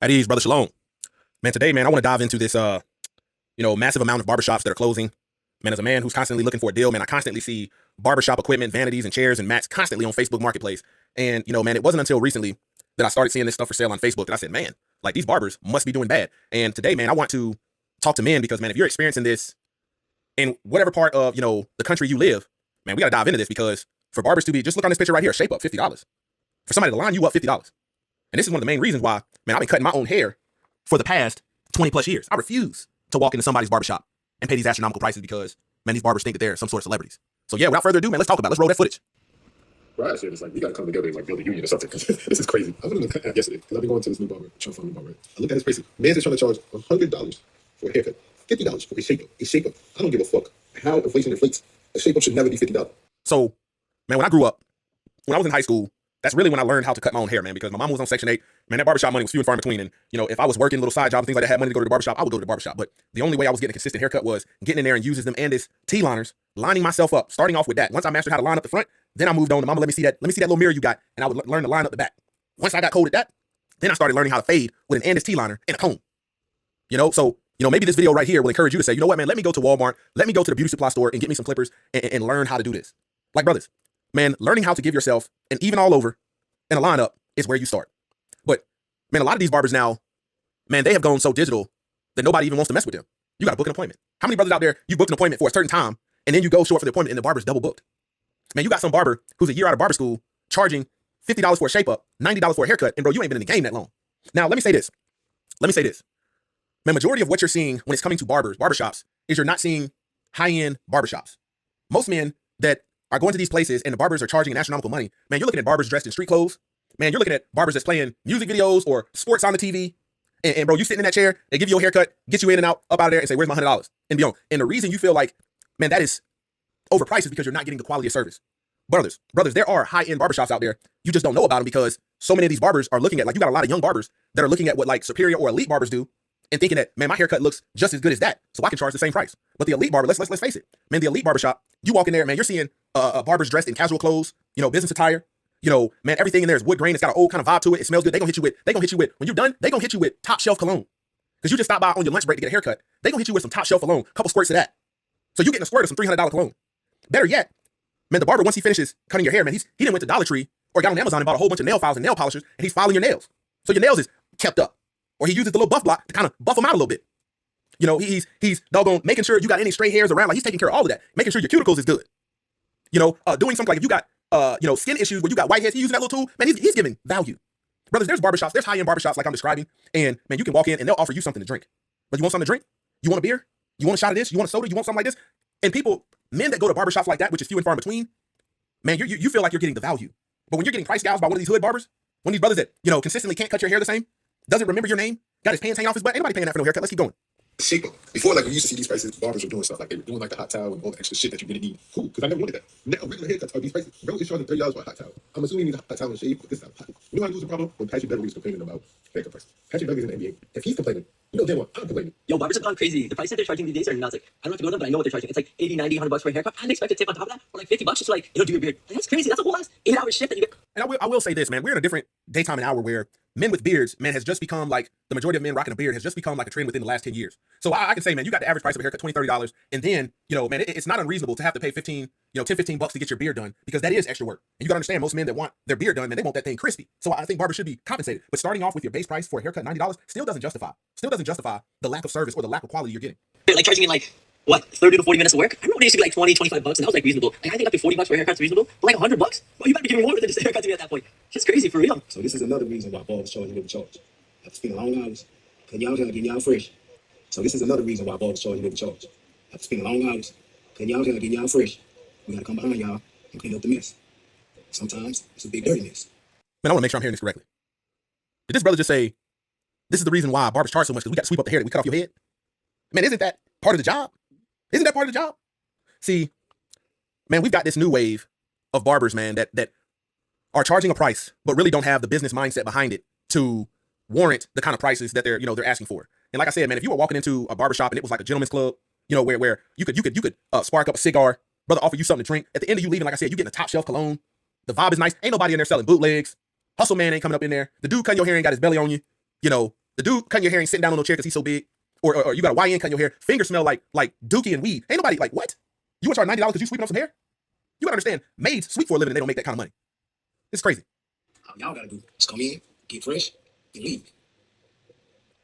At ease, brother Shalom. Man, today, man, I want to dive into this, massive amount of barbershops that are closing. Man, as a man who's constantly looking for a deal, man, I constantly see barbershop equipment, vanities, and chairs and mats constantly on Facebook Marketplace. And, man, it wasn't until recently that I started seeing this stuff for sale on Facebook that I said, man, like these barbers must be doing bad. And today, man, I want to talk to men because, man, if you're experiencing this in whatever part of, the country you live, man, we got to dive into this because for barbers to be, just look on this picture right here, shape up $50. For somebody to line you up $50. And this is one of the main reasons why, man, I've been cutting my own hair for the past 20 plus years. I refuse to walk into somebody's barbershop and pay these astronomical prices because, man, these barbers think that they're some sort of celebrities. So yeah, without further ado, man, let's talk about it. Let's roll that footage. Right, shit, it's like we gotta come together and like build a union or something. Cause this is crazy. I was looking at yesterday because I've been going to this new barber, trying to find a new barber. I looked at his prices. Man's is trying to charge $100 for a haircut, $50 for a shape up. A shape up. I don't give a fuck how inflation inflates. A shape up should never be $50. So, man, when I grew up, when I was in high school, that's really when I learned how to cut my own hair, man, because my mom was on Section 8. Man, that barbershop money was few and far in between. And, if I was working little side jobs and things like that, had money to go to the barbershop, I would go to the barbershop. But the only way I was getting a consistent haircut was getting in there and using them and this T-liners, lining myself up, starting off with that. Once I mastered how to line up the front, then I moved on to mama, let me see that little mirror you got. And I would learn to line up the back. Once I got cold at that, then I started learning how to fade with an Andis T-liner and a comb. So, maybe this video right here will encourage you to say, you know what, man, let me go to Walmart, let me go to the beauty supply store and get me some clippers and learn how to do this. Like, brothers, man, learning how to give yourself an even all over and a lineup is where you start. But, man, a lot of these barbers now, man, they have gone so digital that nobody even wants to mess with them. You got to book an appointment. How many brothers out there, you booked an appointment for a certain time, and then you go show up for the appointment and the barber's double booked? Man, you got some barber who's a year out of barber school charging $50 for a shape-up, $90 for a haircut, and bro, you ain't been in the game that long. Now, let me say this. Man, majority of what you're seeing when it's coming to barbershops, is you're not seeing high-end barbershops. Most men that are going to these places and the barbers are charging an astronomical money, man, you're looking at barbers dressed in street clothes. Man, you're looking at barbers that's playing music videos or sports on the TV. And bro, you sitting in that chair, they give you a haircut, get you in and out, up out of there and say, where's my $100 and beyond. And the reason you feel like, man, that is overpriced is because you're not getting the quality of service. Brothers, there are high-end barbershops out there. You just don't know about them because so many of these barbers are looking at, like, you got a lot of young barbers that are looking at what like superior or elite barbers do and thinking that, man, my haircut looks just as good as that, so I can charge the same price. But the elite barber, let's face it, man, the elite barbershop, you walk in there, man, you're seeing barbers dressed in casual clothes, business attire. Man, everything in there is wood grain. It's got an old kind of vibe to it. It smells good. They gonna hit you with, when you're done, they gonna hit you with top shelf cologne. Because you just stop by on your lunch break to get a haircut. They gonna hit you with some top shelf cologne, a couple squirts of that. So you're getting a squirt of some $300 cologne. Better yet, man, the barber, once he finishes cutting your hair, man, he didn't went to Dollar Tree or got on Amazon and bought a whole bunch of nail files and nail polishers, and he's filing your nails. So your nails is kept up. Or he uses the little buff block to kind of buff them out a little bit. He's doggone making sure you got any stray hairs around. Like, he's taking care of all of that, making sure your cuticles is good. Doing something like if you got skin issues where you got whiteheads, he's using that little tool, man, he's giving value. Brothers, there's barbershops, there's high-end barbershops like I'm describing, and man, you can walk in and they'll offer you something to drink. But you want something to drink? You want a beer? You want a shot of this? You want a soda? You want something like this? And men that go to barbershops like that, which is few and far in between, man, you feel like you're getting the value. But when you're getting price gouged by one of these hood barbers, one of these brothers that, consistently can't cut your hair the same, doesn't remember your name, got his pants hanging off his butt, anybody paying that for no haircut? Let's keep going. Shape up. Before, like, we used to see these prices, barbers were doing stuff like they were doing like the hot towel and all the extra shit that you really need. Cool, because I never wanted that. Now, regular haircuts are these prices. Bro is charging $30 for a hot towel. I'm assuming you need a hot towel and shave, but this is not hot. You know how to lose the problem? When Patrick Beverly is complaining about haircut prices. Patrick Beverly's in the NBA. If he's complaining, you know damn well I'm complaining. Yo, barbers have gone crazy. The prices they're charging these days are nuts. Like, I don't have to go to them, but I know what they're charging. It's like 80, 90, $100 for a haircut. I'd expect a tip on top of that, or like $50 just to like, do your beard. Like, that's crazy. That's a whole ass 8-hour shift that you get. And I will say this, man, we're in a different daytime and hour where men with beards, man, has just become like, the majority of men rocking a beard has just become like a trend within the last 10 years. So I can say, man, you got the average price of a haircut, $20, $30, and then, man, it's not unreasonable to have to pay 10, $15 to get your beard done, because that is extra work. And you gotta understand, most men that want their beard done, man, they want that thing crispy. So I think barbers should be compensated. But starting off with your base price for a haircut, $90, still doesn't justify the lack of service or the lack of quality you're getting. They're like charging me like, what, 30 to 40 minutes of work? I remember they used to be like 20, $25, and that was like reasonable. Like, I think up to $40 for a haircut's reasonable, but like $100? Well, you better be giving me more than just a haircut to me at that point. Just crazy, for real. So this is another reason why barbers charge living charge. After spending long hours, cutting y'all hair, getting y'all fresh. So this is another reason why barbers charge living charge. After spending long hours, cutting y'all hair, getting y'all fresh. We gotta come behind y'all and clean up the mess. Sometimes it's a big dirty mess. Man, I want to make sure I'm hearing this correctly. Did this brother just say, this is the reason why barbers charge so much, because we got to sweep up the hair that we cut off your head? Man, isn't that part of the job? Isn't that part of the job? See, man, we've got this new wave of barbers, man, that are charging a price, but really don't have the business mindset behind it to warrant the kind of prices that they're asking for. And like I said, man, if you were walking into a barbershop and it was like a gentleman's club, where you could spark up a cigar, brother offer you something to drink. At the end of you leaving, like I said, you getting a top shelf cologne. The vibe is nice. Ain't nobody in there selling bootlegs. Hustle man ain't coming up in there. The dude cutting your hair ain't got his belly on you. The dude cutting your hair ain't sitting down on no chair because he's so big. Or you got a YN cutting your hair, fingers smell like dookie and weed. Ain't nobody like, what? You want to charge $90 because you sweeping up some hair? You gotta understand, maids sweep for a living and they don't make that kind of money. It's crazy. All y'all gotta do is come in, get fresh, and leave.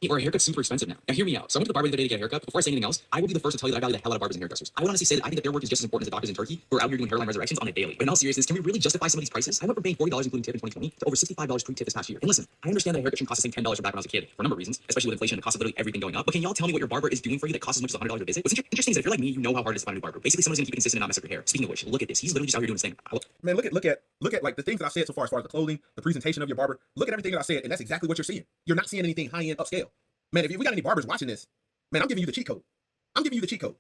Or a haircut's super expensive now. Now hear me out. So I went to the barber the other day to get a haircut. Before I say anything else, I will be the first to tell you that I value the hell out of barbers and hairdressers. I would honestly say that I think that their work is just as important as the doctors in Turkey who are out here doing hairline resurrections on a daily. But in all seriousness, can we really justify some of these prices? I went from paying $40 including tip in 2020 to over $65 pre-tip this past year. And listen, I understand that a haircut shouldn't cost the same $10 for back when I was a kid for a number of reasons, especially with inflation and the cost of literally everything going up. But can y'all tell me what your barber is doing for you that costs as much as $100 a visit? What's interesting is that if you're like me, you know how hard it is to find a new barber. Basically, someone's gonna keep it consistent and not mess up your hair. Speaking of which, look at this. He's literally just out here doing his thing. Man, look at like the things that I said so far as the clothing, the presentation of your barber. Look at everything that I said, and that's exactly what you're seeing. You're not seeing anything high-end upscale. Man, if we got any barbers watching this, man, I'm giving you the cheat code. I'm giving you the cheat code.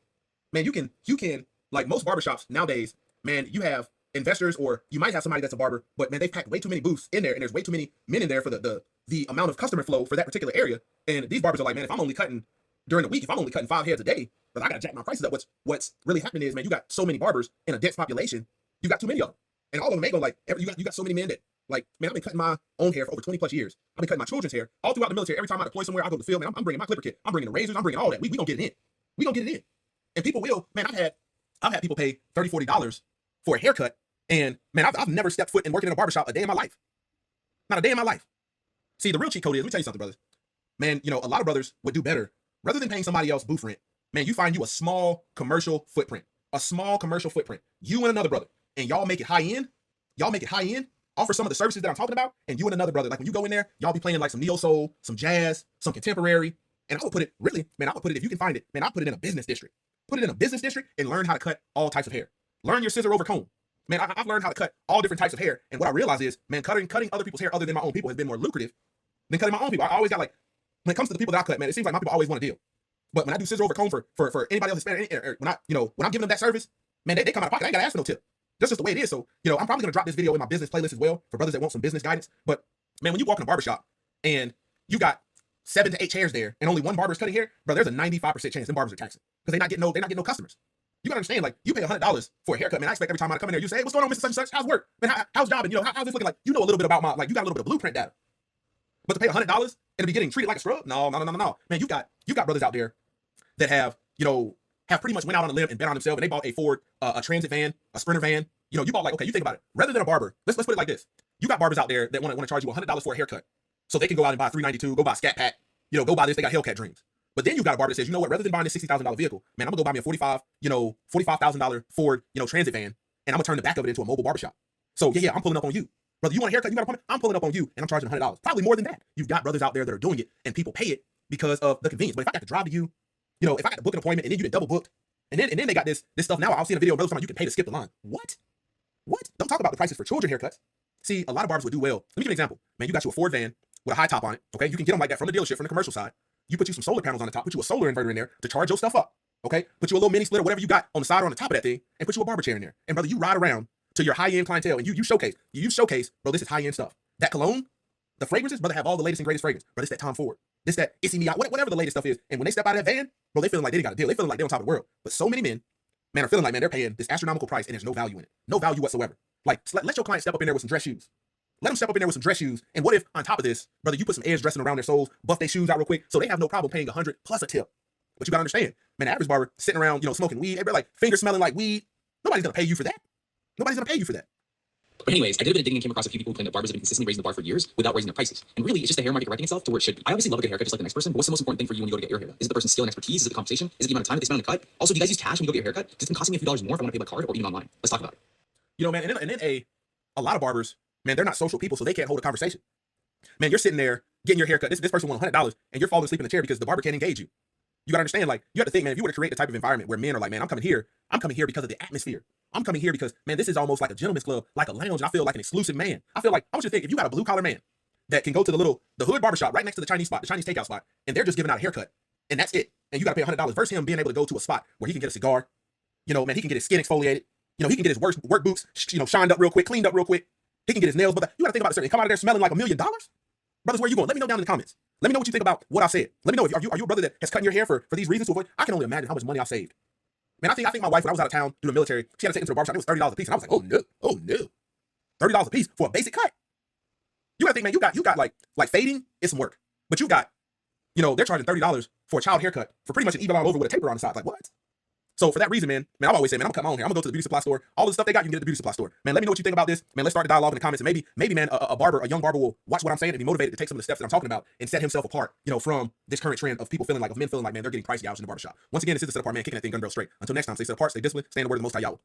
Man, you can, like most barbershops nowadays, man, you have investors or you might have somebody that's a barber, but man, they've packed way too many booths in there and there's way too many men in there for the amount of customer flow for that particular area. And these barbers are like, man, if I'm only cutting during the week, if I'm only cutting 5 heads a day, but I gotta jack my prices up. What's really happening is, man, you got so many barbers in a dense population, you got too many of them. And all of them ain't gonna like, you got so many men that, like, man, I've been cutting my own hair for over 20 plus years. I've been cutting my children's hair all throughout the military. Every time I deploy somewhere, I go to the field, man, I'm bringing my clipper kit. I'm bringing the razors. I'm bringing all that. We gonna get it in. We gonna get it in. And people will, man, I've had people pay $30, $40 for a haircut. And man, I've never stepped foot in working in a barbershop a day in my life. Not a day in my life. See, the real cheat code is, let me tell you something, brothers. Man, you know, a lot of brothers would do better. Rather than paying somebody else booth rent, man, you find you a small commercial footprint. A small commercial footprint. You and another brother. And y'all make it high end. Y'all make it high end. Offer some of the services that I'm talking about, and you and another brother, like when you go in there, y'all be playing like some neo soul, some jazz, some contemporary, and I would put it, really, man, I would put it, if you can find it, man, I'll put it in a business district. Put it in a business district and learn how to cut all types of hair. Learn your scissor over comb. Man, I've learned how to cut all different types of hair, and what I realize is, man, cutting other people's hair other than my own people has been more lucrative than cutting my own people. I always got like, when it comes to the people that I cut, man, it seems like my people always want a deal. But when I do scissor over comb for anybody else Hispanic, when I'm giving them that service, man, they come out of pocket. I ain't gotta ask for no tip. That's just the way it is. So, you know, I'm probably gonna drop this video in my business playlist as well for brothers that want some business guidance. But man, when you walk in a barbershop and you got 7 to 8 chairs there and only one barber's cutting hair, bro, there's a 95% chance them barbers are taxing because they're not getting no customers. You gotta understand, like, you pay $100 for a haircut, man. I expect every time I come in there, you say, hey, what's going on, Mr. Such and Such? How's work? Man, how's job? And you know, how's this looking like? You know a little bit about you got a little bit of blueprint data. But to pay $100 and to be getting treated like a scrub? No. Man, you got brothers out there that have pretty much went out on a limb and bet on themselves and they bought a Ford, a Transit van, a Sprinter van. You know, you bought, like, okay, you think about it. Rather than a barber, let's put it like this. You got barbers out there that want to charge you $100 for a haircut. So they can go out and buy a $392, go buy a Scat Pack, you know, go buy this, they got Hellcat dreams. But then you got a barber that says, you know what, rather than buying this $60,000 vehicle, man, I'm gonna go buy me a $45,000 Ford, Transit van, and I'm gonna turn the back of it into a mobile barbershop. So yeah, I'm pulling up on you. Brother, you want a haircut, you got an appointment? I'm pulling up on you and I'm charging $100. Probably more than that. You've got brothers out there that are doing it and people pay it because of the convenience. But if I got to drive to you, if I got to book an appointment and then you get double booked, and then they got this stuff now. I'll see in a video of brothers talking about you can pay to skip the line. What? Don't talk about the prices for children haircuts. See, a lot of barbers would do well. Let me give you an example. Man, you got you a Ford van with a high top on it. Okay, you can get them like that from the dealership, from the commercial side. You put you some solar panels on the top, put you a solar inverter in there to charge your stuff up. Okay, put you a little mini split or whatever you got on the side or on the top of that thing, and put you a barber chair in there. And brother, you ride around to your high-end clientele and you showcase, bro, this is high-end stuff. That cologne, the fragrances, brother, have all the latest and greatest fragrance. Bro, this that Tom Ford. This that Issey Miyake, whatever the latest stuff is. And when they step out of that van, bro, they feeling like they got a deal. They feeling like they're on top of the world. But so many men, man, are feeling like, man, they're paying this astronomical price and there's no value in it. No value whatsoever. Like, let your client step up in there with some dress shoes. Let them step up in there with some dress shoes. And what if, on top of this, brother, you put some edge dressing around their soles, buff their shoes out real quick, so they have no problem paying $100 plus a tip. But you gotta understand, man, the average barber sitting around, smoking weed, everybody like finger smelling like weed. Nobody's gonna pay you for that. Nobody's gonna pay you for that. But anyways, I did a bit of digging and came across a few people who claim that barbers have been consistently raising the bar for years without raising their prices. And really, it's just the hair market correcting itself to where it should be. I obviously love a good haircut just like the next person, but what's the most important thing for you when you go to get your haircut? Is it the person's skill and expertise? Is it the conversation? Is it the amount of time that they spend on the cut? Also, do you guys use cash when you go get your haircut? Because it's been costing me a few dollars more if I want to pay by card or even online. Let's talk about it. Man, and then a lot of barbers, man, they're not social people, so they can't hold a conversation. Man, you're sitting there getting your haircut. This person wants $100 and you're falling asleep in the chair because the barber can't engage you. You gotta understand, like, you have to think, man, if you were to create the type of environment where men are like, man, I'm coming here because of the atmosphere. I'm coming here because, man, this is almost like a gentleman's club, like a lounge, and I feel like an exclusive man. I want you to think, if you got a blue collar man that can go to the hood barbershop right next to the Chinese spot, the Chinese takeout spot, and they're just giving out a haircut, and that's it, and you gotta pay $100 versus him being able to go to a spot where he can get a cigar, man, he can get his skin exfoliated, he can get his work boots, shined up real quick, cleaned up real quick, he can get his nails, but you gotta think about it, sir, and come out of there smelling like $1 million? Brothers, where you going? Let me know down in the comments. Let me know what you think about what I said. Let me know, are you a brother that has cut your hair for these reasons to avoid? I can only imagine how much money I saved. Man, I think my wife, when I was out of town doing the military, she had to take me to the barbershop. It was $30 a piece. And I was like, oh no. $30 a piece for a basic cut. You gotta think, man, you got like fading is some work. But you got you know, they're charging $30 for a child haircut for pretty much an even all over with a taper on the side. Like, what? So for that reason, man, I've always said, man, I'm gonna cut my own hair. I'm gonna go to the beauty supply store. All the stuff they got, you can get at the beauty supply store. Man, let me know what you think about this. Man, let's start the dialogue in the comments. And maybe, man, a young barber will watch what I'm saying and be motivated to take some of the steps that I'm talking about and set himself apart, you know, from this current trend of people of men feeling like, man, they're getting price gouged in the barbershop. Once again, this is the set apart man, kicking that thing gun barrel straight. Until next time, stay set apart, stay disciplined, stay in the word of the most high Yahweh.